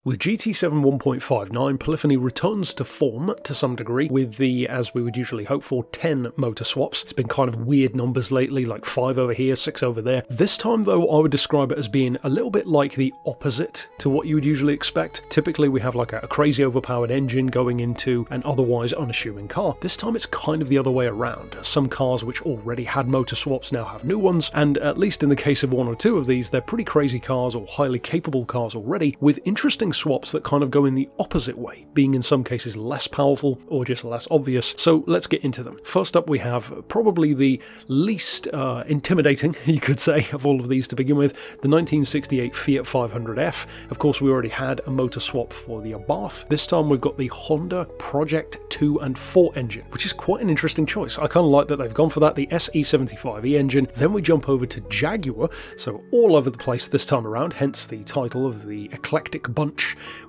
With GT7 1.59, polyphony returns to form to some degree with the, as we would usually hope for, 10 motor swaps. It's been kind of weird numbers lately, like 5 over here, 6 over there. This time though, I would describe it as being a little bit like the opposite to what you would usually expect. Typically we have like a crazy overpowered engine going into an otherwise unassuming car. This time it's kind of the other way around. Some cars which already had motor swaps now have new ones, and at least in the case of 1 or 2 of these, they're pretty crazy cars or highly capable cars already, with interesting swaps that kind of go in the opposite way, being in some cases less powerful or just less obvious. So let's get into them. First up we have probably the least intimidating, you could say, of all of these to begin with, the 1968 Fiat 500F. Of course we already had a motor swap for the Abarth. This time we've got the Honda Project 2 and 4 engine, which is quite an interesting choice. I kind of like that they've gone for that, the SE75E engine. Then we jump over to Jaguar, so all over the place this time around, hence the title of the eclectic bunch,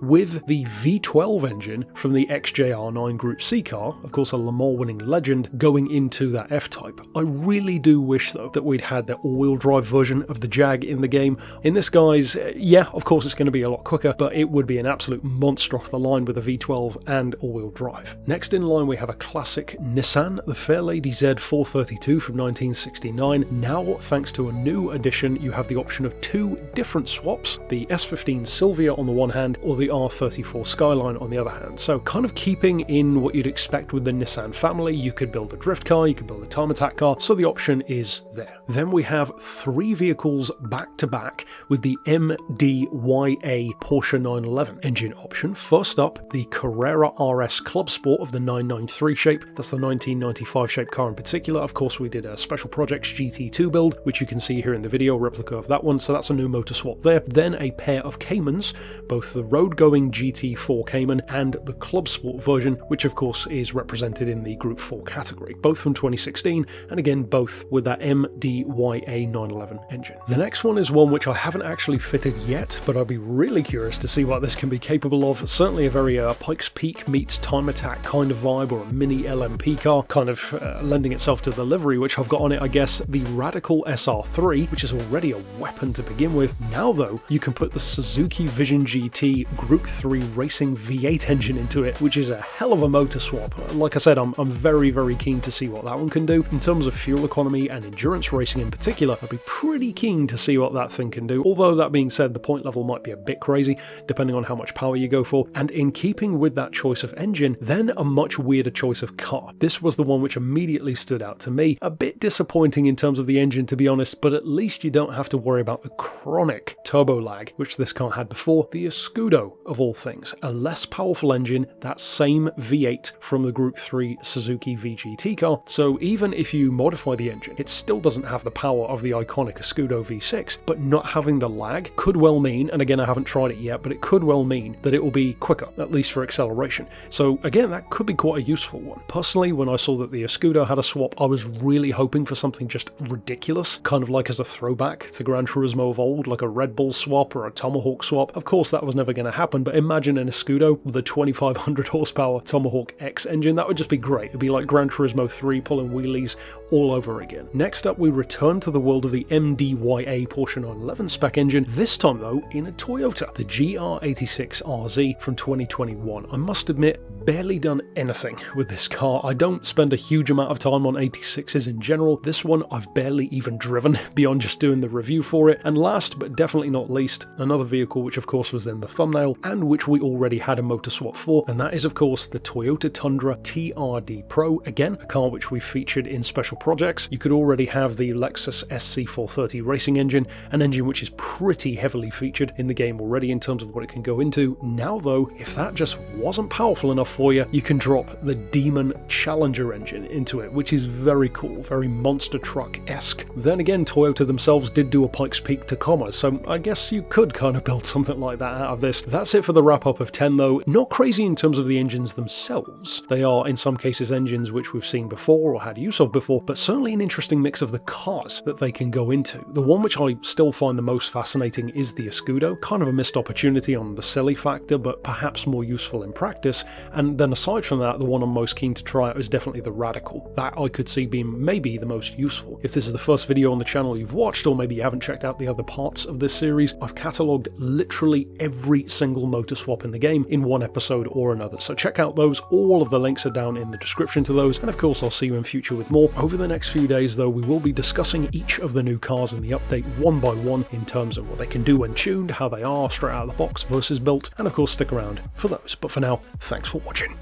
with the V12 engine from the XJR9 Group C car, of course a Le Mans winning legend, going into that F-Type. I really do wish though that we'd had the all-wheel drive version of the Jag in the game. In this guys, yeah, of course it's going to be a lot quicker, but it would be an absolute monster off the line with a V12 and all-wheel drive. Next in line we have a classic Nissan, the Fairlady Z432 from 1969. Now, thanks to a new addition, you have the option of 2 different swaps, the S15 Silvia on the one hand, or the R34 Skyline on the other hand. So kind of keeping in what you'd expect with the Nissan family, you could build a drift car, you could build a time attack car, so the option is there. Then we have 3 vehicles back to back with the MDYA Porsche 911 engine option. First up, the Carrera RS Club Sport of the 993 shape. That's the 1995 shape car in particular. Of course we did a Special Projects GT2 build, which you can see here in the video, replica of that one, so that's a new motor swap there. Then a pair of Caymans, both the road-going GT4 Cayman and the Club Sport version, which of course is represented in the Group 4 category, both from 2016, and again both with that MDYA 911 engine. The next one is one which I haven't actually fitted yet, but I'd be really curious to see what this can be capable of. Certainly a very Pikes Peak meets Time Attack kind of vibe, or a mini LMP car, kind of lending itself to the livery which I've got on it, I guess. The Radical SR3, which is already a weapon to begin with. Now though, you can put the Suzuki Vision GT Group 3 Racing V8 engine into it, which is a hell of a motor swap. Like I said, I'm very, very keen to see what that one can do. In terms of fuel economy and endurance racing in particular, I'd be pretty keen to see what that thing can do. Although that being said, the point level might be a bit crazy, depending on how much power you go for. And in keeping with that choice of engine, then a much weirder choice of car. This was the one which immediately stood out to me. A bit disappointing in terms of the engine, to be honest, but at least you don't have to worry about the chronic turbo lag, which this car had before. The Escudo, of all things, a less powerful engine, that same V8 from the Group 3 Suzuki VGT car, so even if you modify the engine, it still doesn't have the power of the iconic Escudo V6, but not having the lag could well mean, and again I haven't tried it yet, but it could well mean that it will be quicker, at least for acceleration. So again, that could be quite a useful one. Personally, when I saw that the Escudo had a swap, I was really hoping for something just ridiculous, kind of like as a throwback to Gran Turismo of old, like a Red Bull swap or a Tomahawk swap. Of course that was never going to happen, but imagine an Escudo with a 2500 horsepower Tomahawk X engine. That would just be great. It'd be like Gran Turismo 3 pulling wheelies all over again. Next up, we return to the world of the MDYA Porsche 911 spec engine, this time though in a Toyota, the GR86 RZ from 2021. I must admit, barely done anything with this car. I don't spend a huge amount of time on 86s in general. This one I've barely even driven beyond just doing the review for it. And last but definitely not least, another vehicle which of course was in the thumbnail and which we already had a motor swap for, and that is of course the Toyota Tundra TRD Pro, again a car which we featured in Special Projects. You could already have the Lexus SC430 racing engine, an engine which is pretty heavily featured in the game already in terms of what it can go into. Now though, if that just wasn't powerful enough for you, you can drop the Demon Challenger engine into it, which is very cool, very monster truck-esque. Then again, Toyota themselves did do a Pikes Peak Tacoma, so I guess you could kind of build something like that out of this. That's it for the wrap-up of 10 though. Not crazy in terms of the engines themselves. They are in some cases engines which we've seen before or had use of before, but certainly an interesting mix of the cars that they can go into. The one which I still find the most fascinating is the Escudo, kind of a missed opportunity on the silly factor, but perhaps more useful in practice. And then aside from that, the one I'm most keen to try out is definitely the Radical. That I could see being maybe the most useful. If this is the first video on the channel you've watched, or maybe you haven't checked out the other parts of this series, I've catalogued literally every every single motor swap in the game in one episode or another. So check out those, all of the links are down in the description to those, and of course I'll see you in future with more. Over the next few days though, we will be discussing each of the new cars in the update one by one in terms of what they can do when tuned, how they are straight out of the box versus built, and of course stick around for those. But for now, thanks for watching.